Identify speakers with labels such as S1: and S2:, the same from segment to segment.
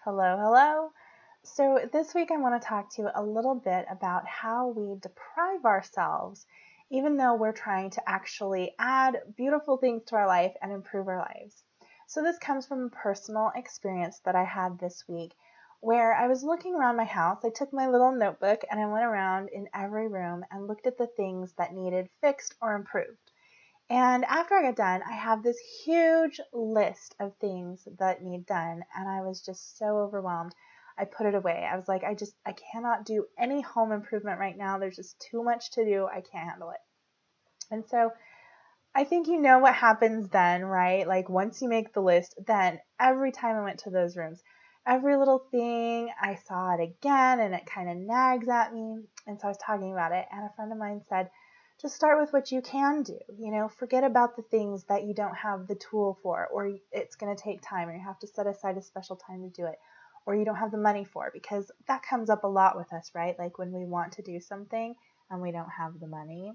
S1: Hello, hello. So, this week I want to talk to you a little bit about how we deprive ourselves, even though we're trying to actually add beautiful things to our life and improve our lives. So, this comes from a personal experience that I had this week where I was looking around my house. I took my little notebook and I went around in every room and looked at the things that needed fixed or improved. And after I got done, I have this huge list of things that need done, and I was just so overwhelmed. I put it away. I was like, I cannot do any home improvement right now. There's just too much to do. I can't handle it. And so I think you know what happens then, right? Like once you make the list, then every time I went to those rooms, every little thing, I saw it again and it kind of nags at me. And so I was talking about it, and a friend of mine said, just start with what you can do. Forget about the things that you don't have the tool for, or it's going to take time, or you have to set aside a special time to do it, or you don't have the money for, because that comes up a lot with us, right? Like when we want to do something and we don't have the money.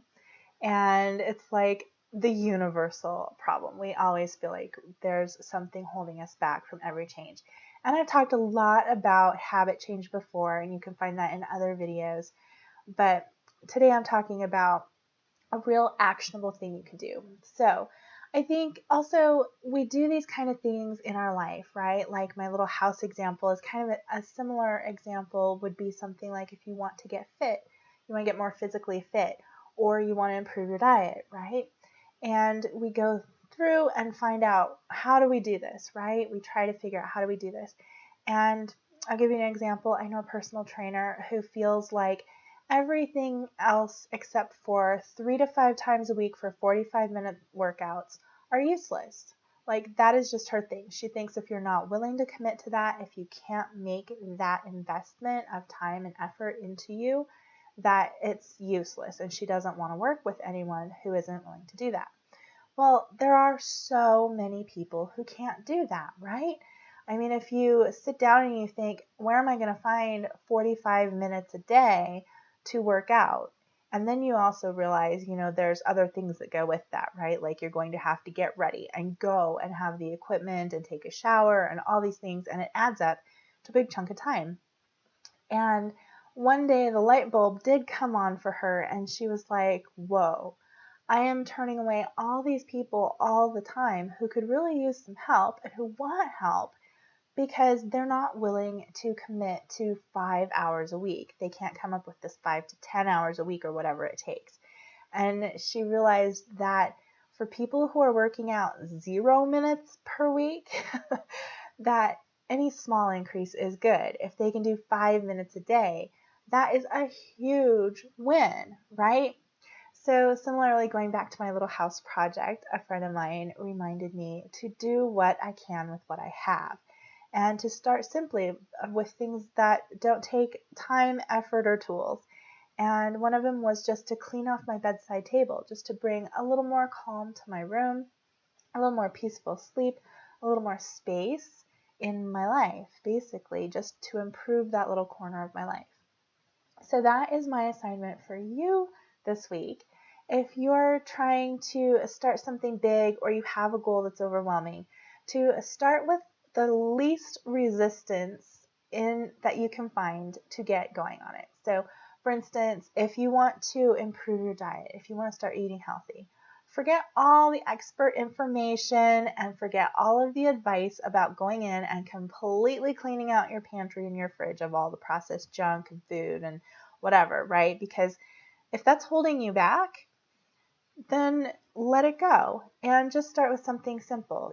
S1: And it's like the universal problem. We always feel like there's something holding us back from every change. And I've talked a lot about habit change before, and you can find that in other videos. But today I'm talking about a real actionable thing you can do. So I think also we do these kind of things in our life, right? Like my little house example is kind of a similar example would be something like if you want to get fit, you want to get more physically fit, or you want to improve your diet, right? And we go through and find out how do we do this, right? We try to figure out how do we do this. And I'll give you an example. I know a personal trainer who feels like everything else except for 3 to 5 times a week for 45-minute workouts are useless. Like that is just her thing. She thinks if you're not willing to commit to that, if you can't make that investment of time and effort into you, that it's useless, and she doesn't want to work with anyone who isn't willing to do that. Well, there are so many people who can't do that, right? I mean, if you sit down and you think, where am I going to find 45 minutes a day to work out? And then you also realize, there's other things that go with that, right? Like you're going to have to get ready and go and have the equipment and take a shower and all these things, and it adds up to a big chunk of time. And one day the light bulb did come on for her, and she was like, whoa, I am turning away all these people all the time who could really use some help and who want help because they're not willing to commit to 5 hours a week. They can't come up with this 5 to 10 hours a week or whatever it takes. And she realized that for people who are working out 0 minutes per week, that any small increase is good. If they can do 5 minutes a day, that is a huge win, right? So similarly, going back to my little house project, a friend of mine reminded me to do what I can with what I have, and to start simply with things that don't take time, effort, or tools. And one of them was just to clean off my bedside table, just to bring a little more calm to my room, a little more peaceful sleep, a little more space in my life, basically, just to improve that little corner of my life. So that is my assignment for you this week. If you're trying to start something big or you have a goal that's overwhelming, to start with the least resistance in that you can find to get going on it. So for instance, if you want to improve your diet, if you want to start eating healthy, forget all the expert information and forget all of the advice about going in and completely cleaning out your pantry and your fridge of all the processed junk and food and whatever, right? Because if that's holding you back, then let it go and just start with something simple.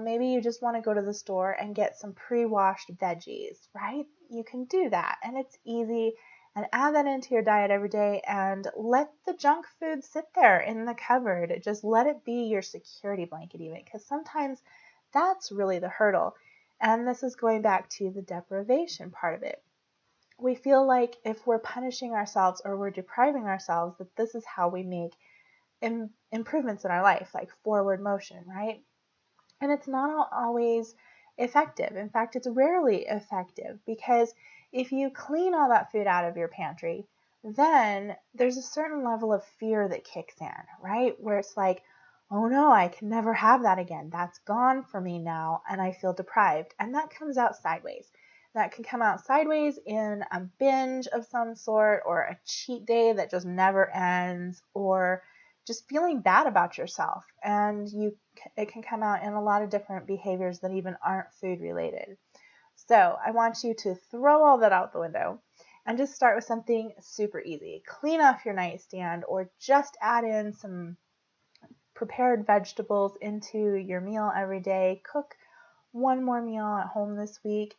S1: Maybe you just want to go to the store and get some pre-washed veggies, right? You can do that, and it's easy, and add that into your diet every day, and let the junk food sit there in the cupboard. Just let it be your security blanket even, because sometimes that's really the hurdle. And this is going back to the deprivation part of it. We feel like if we're punishing ourselves or we're depriving ourselves, that this is how we make improvements in our life, like forward motion, right? And it's not always effective. In fact, it's rarely effective, because if you clean all that food out of your pantry, then there's a certain level of fear that kicks in, right? Where it's like, oh no, I can never have that again. That's gone for me now, and I feel deprived. And that comes out sideways. that can come out sideways in a binge of some sort, or a cheat day that just never ends, or just feeling bad about yourself. And it can come out in a lot of different behaviors that even aren't food related. So I want you to throw all that out the window and just start with something super easy. Clean off your nightstand, or just add in some prepared vegetables into your meal every day. Cook one more meal at home this week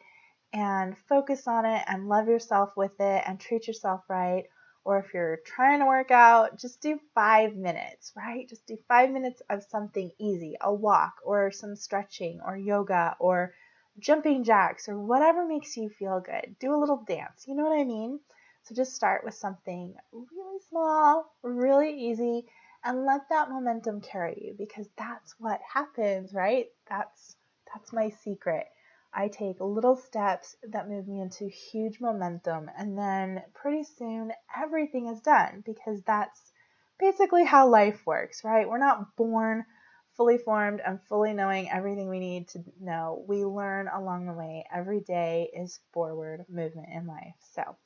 S1: and focus on it and love yourself with it and treat yourself right. Or if you're trying to work out, just do 5 minutes, right? Just do 5 minutes of something easy, a walk or some stretching or yoga or jumping jacks or whatever makes you feel good. Do a little dance, you know what I mean? So just start with something really small, really easy, and let that momentum carry you, because that's what happens, right? That's my secret. I take little steps that move me into huge momentum, and then pretty soon everything is done, because that's basically how life works, right? We're not born fully formed and fully knowing everything we need to know. We learn along the way. Every day is forward movement in life. So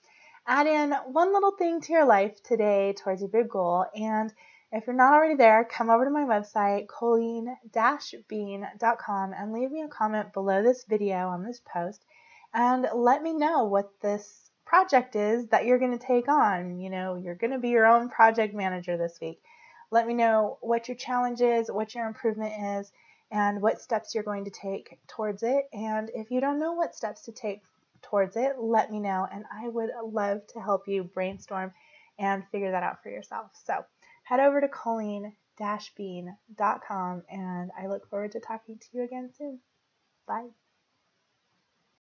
S1: add in one little thing to your life today towards your big goal. And if you're not already there, come over to my website, colleen-bean.com, and leave me a comment below this video on this post and let me know what this project is that you're going to take on. You know, you're going to be your own project manager this week. Let me know what your challenge is, what your improvement is, and what steps you're going to take towards it. And if you don't know what steps to take towards it, let me know, and I would love to help you brainstorm and figure that out for yourself. So head over to colleen-bean.com, and I look forward to talking to you again soon. Bye.